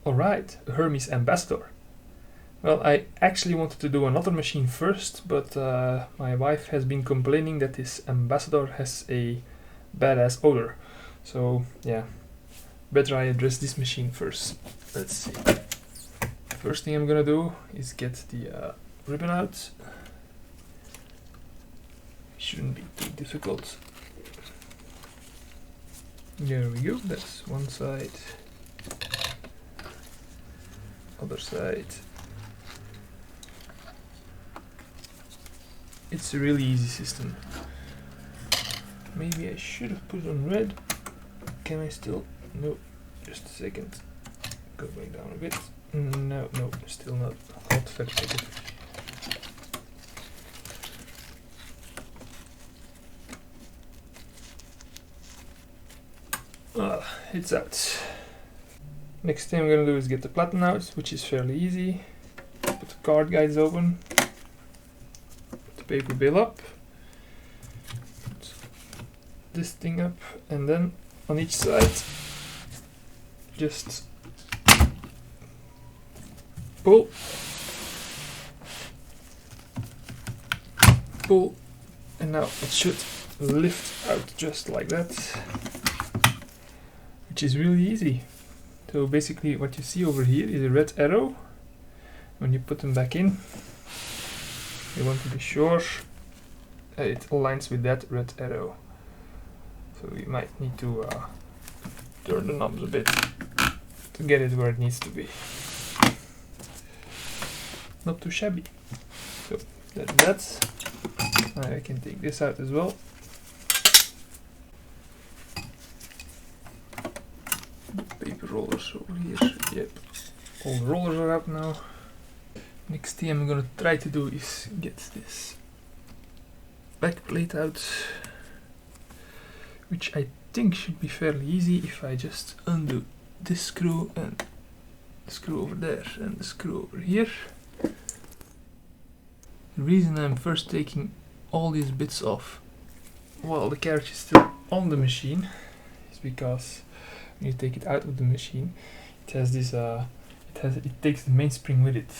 Alright, Hermes Ambassador. Well, I actually wanted to do another machine first, but my wife has been complaining that this Ambassador has a badass odor. So yeah, better I address this machine first. Let's see. First thing I'm gonna do is get the ribbon out. Shouldn't be too difficult. There we go, that's one side. Other side. It's a really easy system. Maybe I should have put it on red. Can I still? No, just a second. Go back down a bit. No, still not. Hot vegetative. It's out. Next thing I'm gonna do is get the Platen out, which is fairly easy. Put the card guides open. Put the paper bill up. Put this thing up, and then on each side, just pull, pull, and now it should lift out just like that, which is really easy. So basically what you see over here is a red arrow. When you put them back in, you want to be sure it aligns with that red arrow. So you might need to turn the knobs a bit to get it where it needs to be. Not too shabby. So that's that. I can take this out as well. Paper rollers over here. Yep, all the rollers are out now. Next thing I'm gonna try to do is get this back plate out, which I think should be fairly easy if I just undo this screw and the screw over there and the screw over here. The reason I'm first taking all these bits off while the carriage is still on the machine is because when you take it out of the machine, it has this it takes the mainspring with it.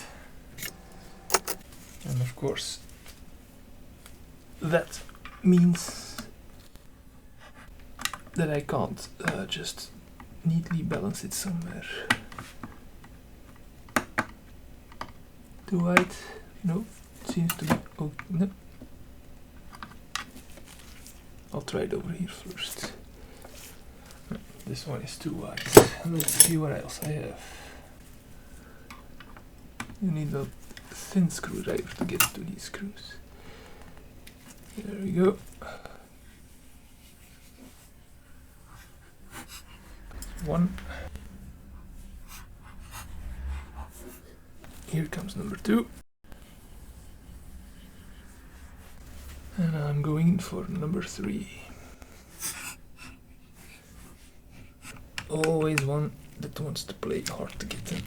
And of course that means that I can't just neatly balance it somewhere. Too wide? No, it seems to be. Oh, no. I'll try it over here first. This one is too wide. Let's see what else I have. You need a thin screwdriver to get to these screws. There we go. One. Here comes number two. And I'm going in for number three. Always one that wants to play hard to get in.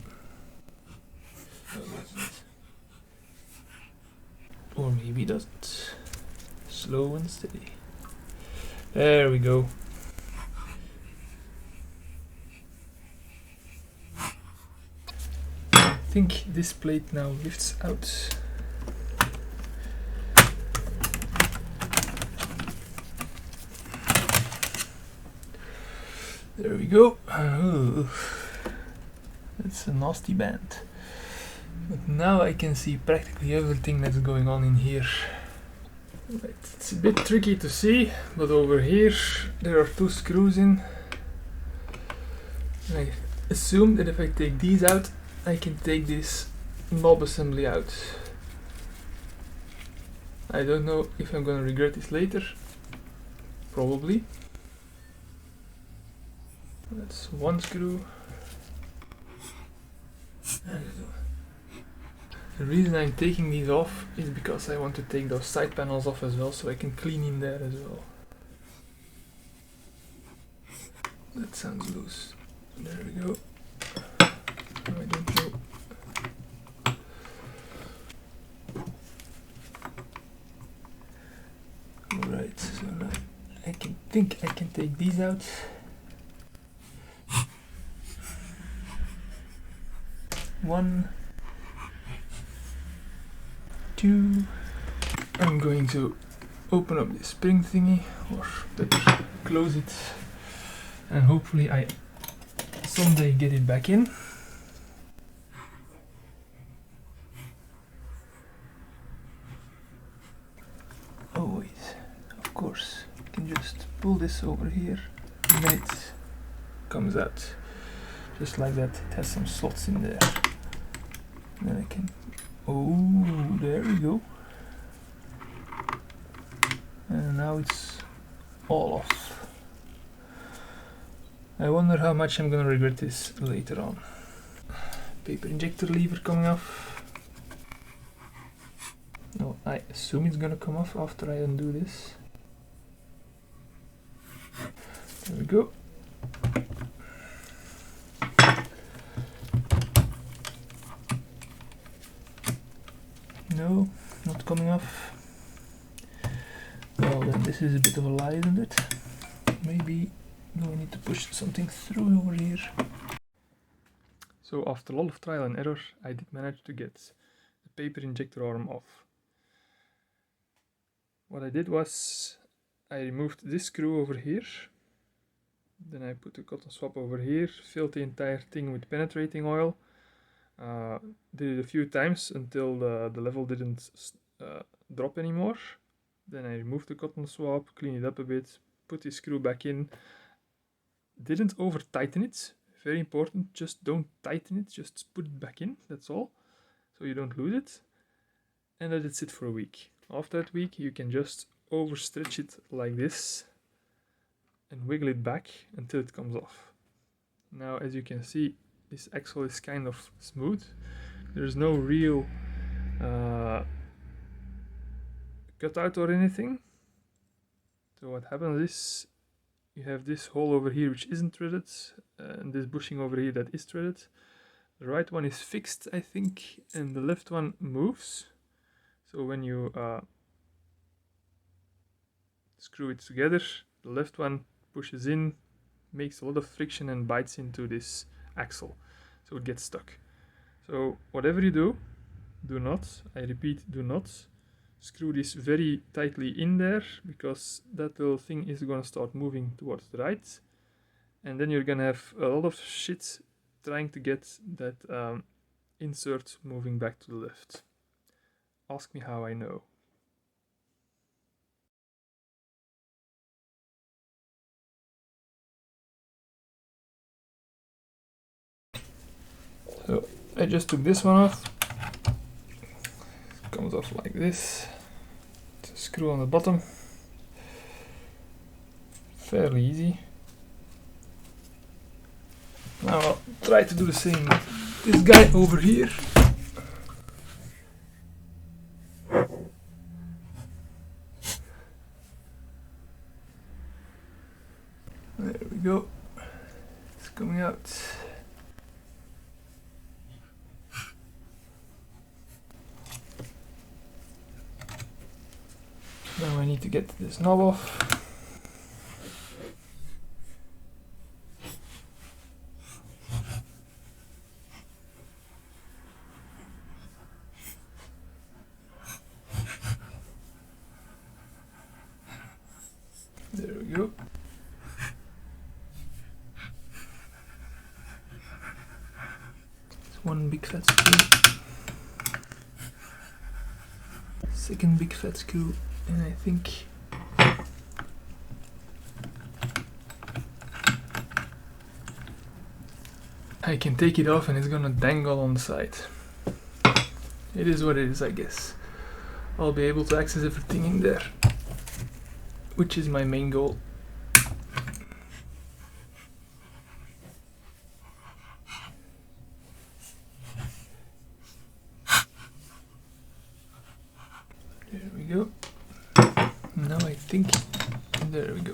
Or maybe doesn't. Slow and steady. There we go. I think this plate now lifts out. There we go. That's a nasty band. But now I can see practically everything that's going on in here. Right, it's a bit tricky to see, but over here there are two screws in. I assume that if I take these out, I can take this knob assembly out. I don't know if I'm gonna regret this later. Probably. That's one screw. The reason I'm taking these off is because I want to take those side panels off as well, so I can clean in there as well. That sounds loose. There we go. I don't know. Alright, so now I think I can take these out. 1, 2. I'm going to open up this spring thingy, or better close it, and hopefully I someday get it back in. Oh wait, of course, I can just pull this over here, and then it comes out just like that. It has some slots in there. And then I can, oh, there we go. And now it's all off. I wonder how much I'm gonna regret this later on. Paper injector lever coming off. No, I assume it's gonna come off after I undo this. There we go. No, not coming off. Well then, this is a bit of a lie, isn't it? Maybe do I need to push something through over here? So after a lot of trial and error, I did manage to get the paper injector arm off. What I did was, I removed this screw over here, then I put the cotton swab over here, filled the entire thing with penetrating oil, did it a few times until the level didn't drop anymore. Then I removed the cotton swab, cleaned it up a bit, put the screw back in, didn't over tighten it, very important, just don't tighten it, just put it back in, that's all, so you don't lose it, and let it sit for a week. After that week you can just overstretch it like this and wiggle it back until it comes off. Now as you can see, this axle is kind of smooth, there's no real cutout or anything. So what happens is, you have this hole over here which isn't threaded, and this bushing over here that is threaded. The right one is fixed, I think, and the left one moves. So when you screw it together, the left one pushes in, makes a lot of friction and bites into this axle, so it gets stuck. So whatever you do, do not, I repeat, do not screw this very tightly in there, because that little thing is going to start moving towards the right, and then you're going to have a lot of shit trying to get that insert moving back to the left. Ask me how I know. So I just took this one off. It comes off like this. It's a screw on the bottom. Fairly easy. Now I'll try to do the same with this guy over here. There we go. It's coming out. Now I need to get this knob off. There we go. It's one big fat screw. Second big fat screw. And I think I can take it off and it's gonna dangle on the side. It is what it is, I guess. I'll be able to access everything in there, which is my main goal. There we go. Now I think, there we go.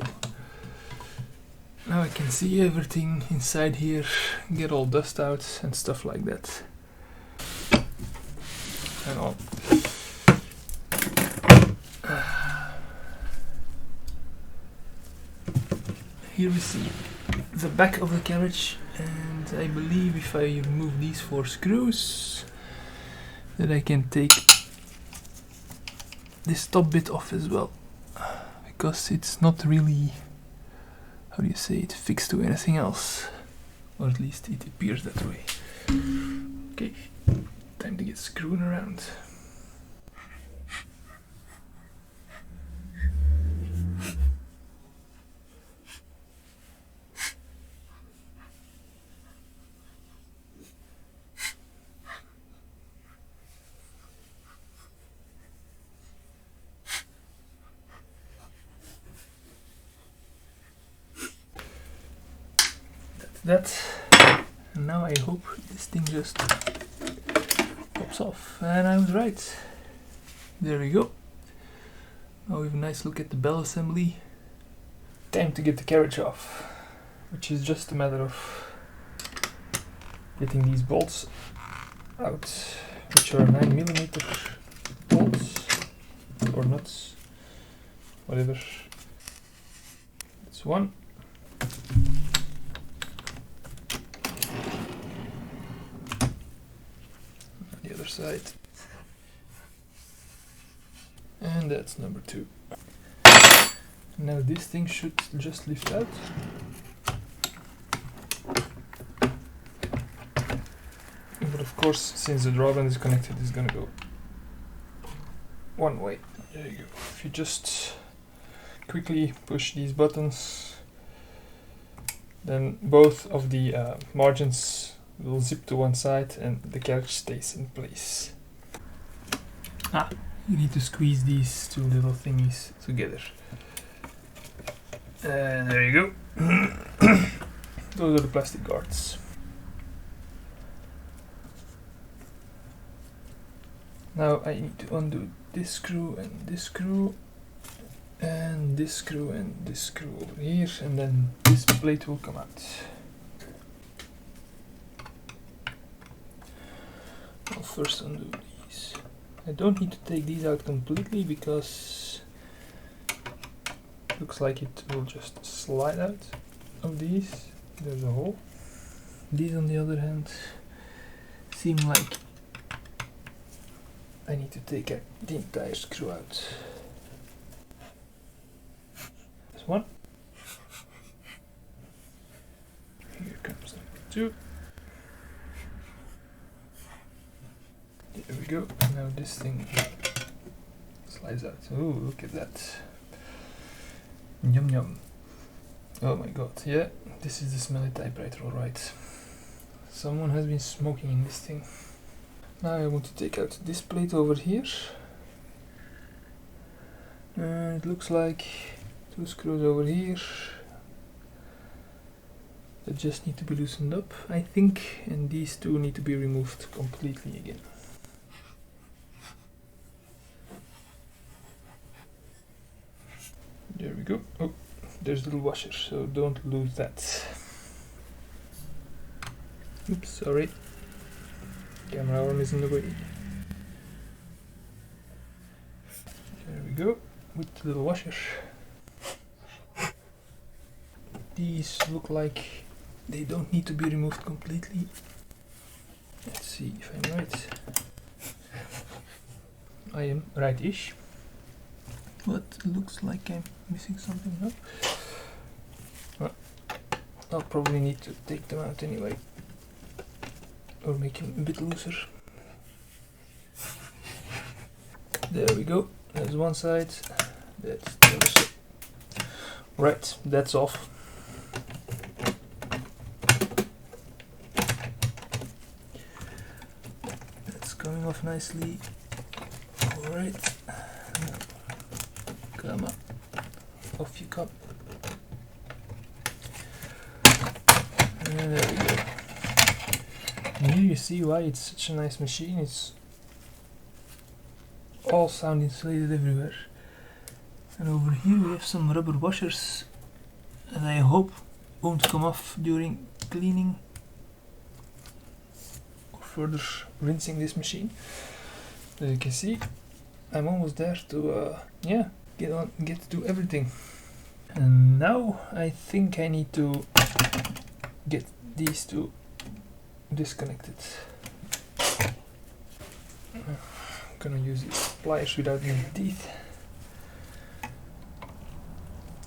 Now I can see everything inside here, get all dust out and stuff like that. Hang on. Here we see the back of the carriage, and but I believe if I remove these 4 screws, that I can take this top bit off as well, because it's not really, how do you say it, fixed to anything else, or at least it appears that way. Okay, time to get screwing around. That, and now I hope this thing just pops off, and I was right. There we go. Now we have a nice look at the bell assembly. Time to get the carriage off, which is just a matter of getting these bolts out, which are 9mm bolts or nuts, whatever. That's one. Side, and that's number 2. Now this thing should just lift out. But of course, since the drawband is connected, it's gonna go one way. There you go. If you just quickly push these buttons, then both of the margins will zip to one side and the carriage stays in place. You need to squeeze these 2 little thingies together. And there you go. Those are the plastic guards. Now I need to undo this screw and this screw and this screw and this screw over here, and then this plate will come out. I'll first undo these. I don't need to take these out completely because it looks like it will just slide out of these. There's a hole. These on the other hand seem like I need to take the entire screw out. This one. Here comes number 2. There we go. Now this thing slides out. Oh, look at that. Yum yum. Oh my god, yeah, this is the smelly typewriter, alright. Someone has been smoking in this thing. Now I want to take out this plate over here. It looks like 2 screws over here that just need to be loosened up, I think, and these 2 need to be removed completely again. There we go. Oh, there's a little washer, so don't lose that. Oops, sorry. Camera arm is in the way. There we go, with the little washer. These look like they don't need to be removed completely. Let's see if I'm right. I am right-ish. But looks like I'm missing something up. Well, I'll probably need to take them out anyway, or make them a bit looser. There we go. There's one side. That's the other side. Right, that's off. That's coming off nicely. Alright. Come on, off you come. And there we go. And here you see why it's such a nice machine. It's all sound insulated everywhere. And over here we have some rubber washers that I hope won't come off during cleaning or further rinsing this machine. As you can see, I'm almost there to get to do everything. And now I think I need to get these 2 disconnect it. I'm gonna use these pliers without any teeth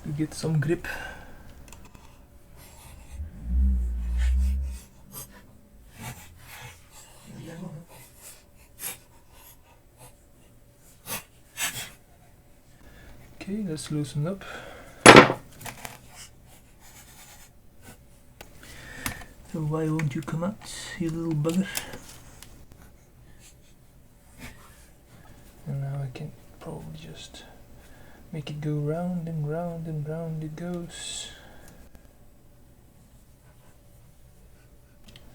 to get some grip. Okay, let's loosen up. So why won't you come out, you little bugger? And now I can probably just make it go round and round and round it goes.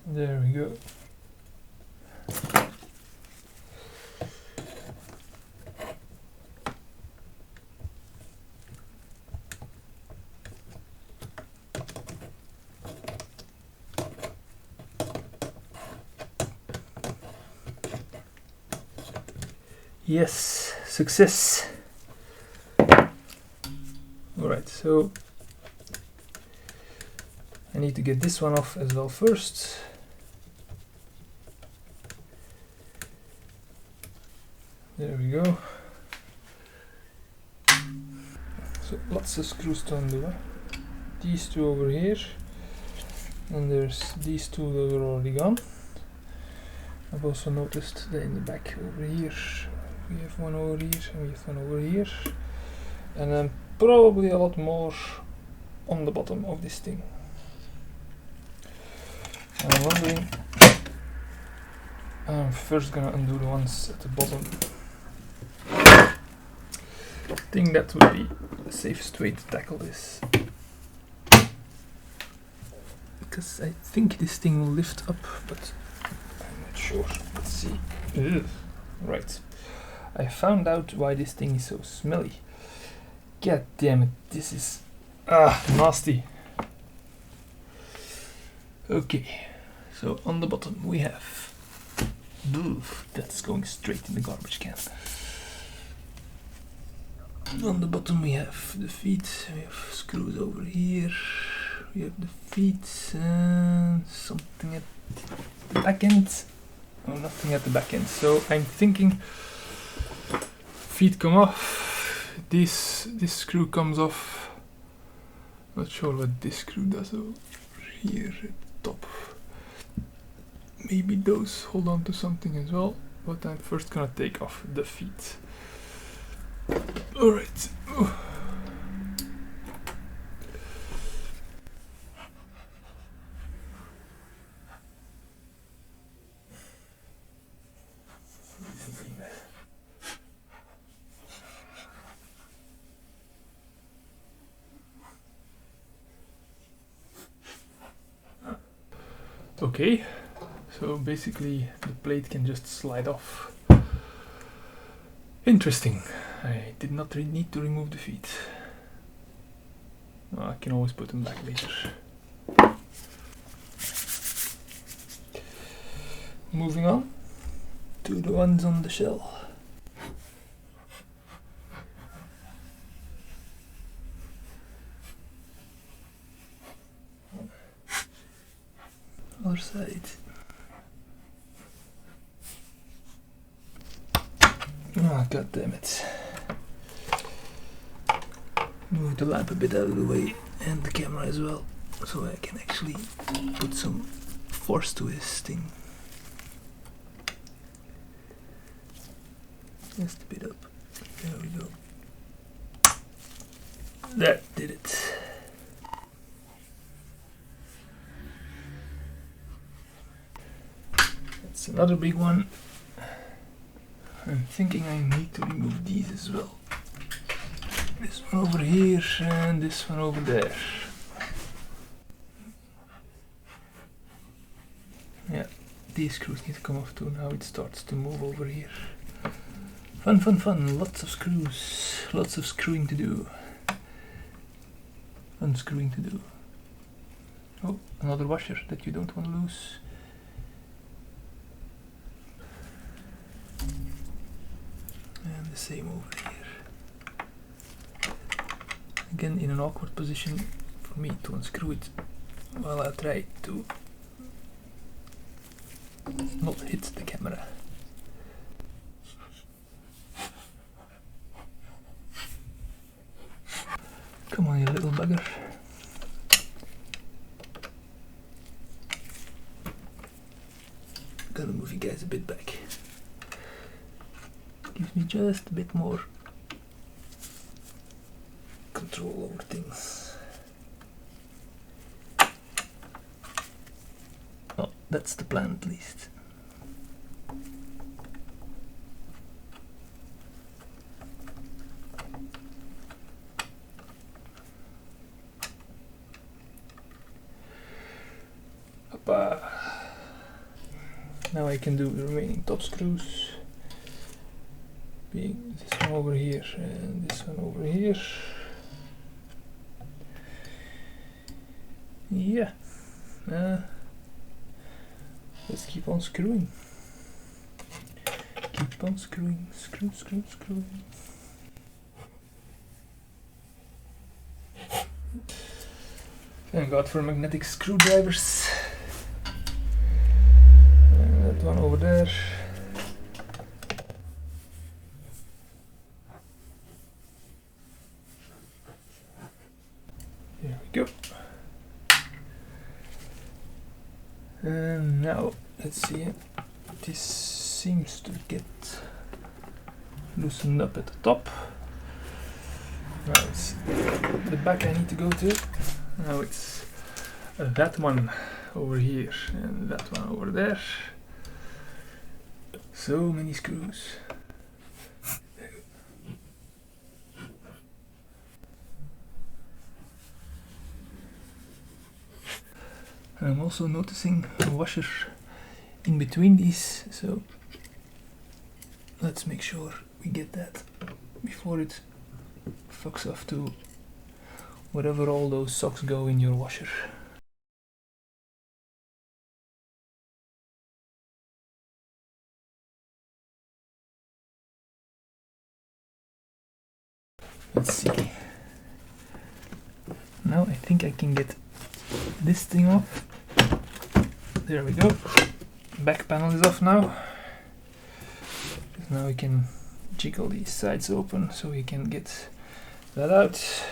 There we go. Yes, success. Alright, so I need to get this one off as well first. There we go. So lots of screws to undo. Huh? These two over here, and there's these two that are already gone. I've also noticed that in the back over here we have one over here and we have one over here, and then probably a lot more on the bottom of this thing. I'm wondering, I'm first gonna undo the ones at the bottom. I think that would be the safest way to tackle this, because I think this thing will lift up, but I'm not sure. Let's see. Ugh. Right, I found out why this thing is so smelly. God damn it, this is nasty. Okay, so on the bottom we have, that's going straight in the garbage can. On the bottom we have the feet, we have screws over here, we have the feet, and something at the back end. Oh, nothing at the back end. So I'm thinking feet come off, this screw comes off. Not sure what this screw does over here at the top. Maybe those hold on to something as well, but I'm first gonna take off the feet. Alright. Okay, so basically the plate can just slide off. Interesting. I did not need to remove the feet. No, I can always put them back later. Moving on to the ones on the shell. Other side. Ah, god damn it. Move the lamp a bit out of the way and the camera as well, so I can actually put some force to this thing. Just a bit up. There we go. That did it. That's another big one. I'm thinking I need to remove these as well. This one over here and this one over there. Yeah, these screws need to come off too. Now it starts to move over here. Fun, fun, fun. Lots of screws. Lots of screwing to do. Unscrewing to do. Oh, another washer that you don't want to lose. And the same over here. Again, in an awkward position for me to unscrew it while I try to not hit the camera. Come on, you little bugger. Gotta move you guys a bit back. Gives me just a bit more control over things. Oh, that's the plan at least. Now I can do the remaining top screws, being this one over here and this one over here. Yeah, let's keep on screwing. Keep on screwing, screw, screw, screw. Thank God for magnetic screwdrivers. And that one over there. There we go. And now let's see. This seems to get loosened up at the top. Now it's the back I need to go to. Now it's that one over here and that one over there. So many screws. And I'm also noticing a washer in between these, so let's make sure we get that before it fucks off to wherever all those socks go in your washer. Let's see. Now I think I can get this thing off. There we go. Back panel is off now. Now we can jiggle these sides open so we can get that out.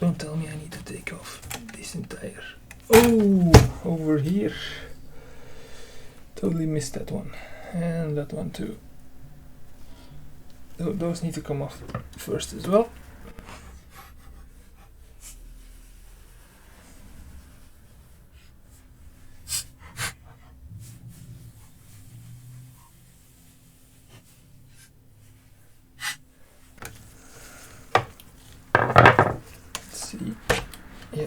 Don't tell me I need to take off this entire... Oh, over here. Totally missed that one. And that one too. Those need to come off first as well. Yeah,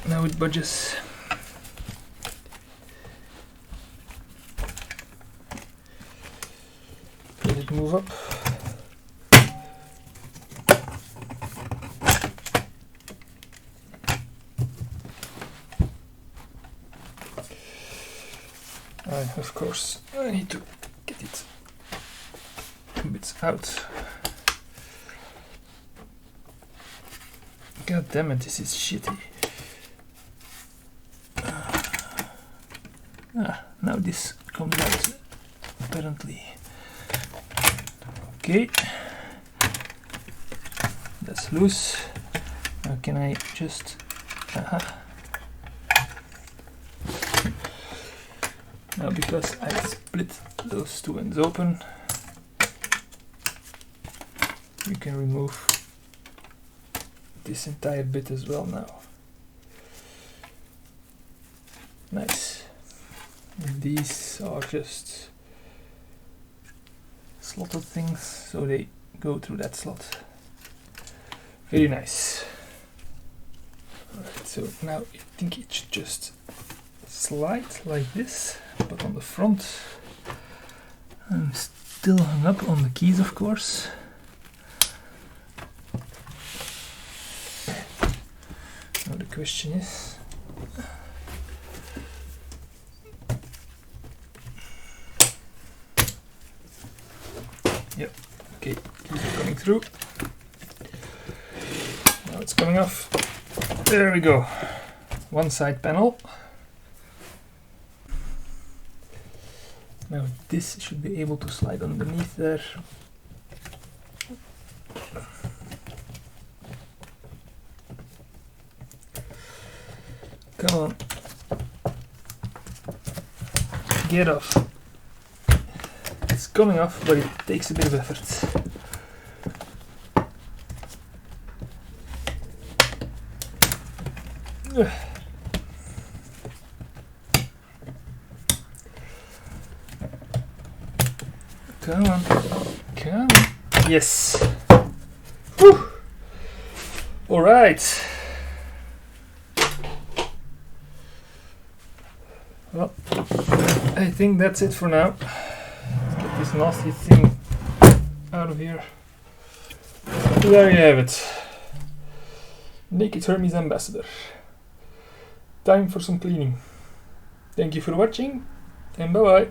now it budges. Let it move up. Of course, I need to get it bits out. God damn it, this is shitty. Now this comes out, apparently. Okay. That's loose. Now can I just... Now because I split those two ends open, we can remove this entire bit as well now. Nice. And these are just slotted things, so they go through that slot. Very nice. Alright, so now I think it should just slide like this, but on the front. I'm still hung up on the keys, of course. Now the question is, yep, okay, keys are coming through. Now it's coming off. There we go. One side panel. Now this should be able to slide underneath there. Come on. Get off. It's coming off, but it takes a bit of effort. Come on. Come on. Yes. Whew. All right. Well, I think that's it for now. Let's get this nasty thing out of here. There you have it. Naked Hermes Ambassador. Time for some cleaning. Thank you for watching, and bye bye.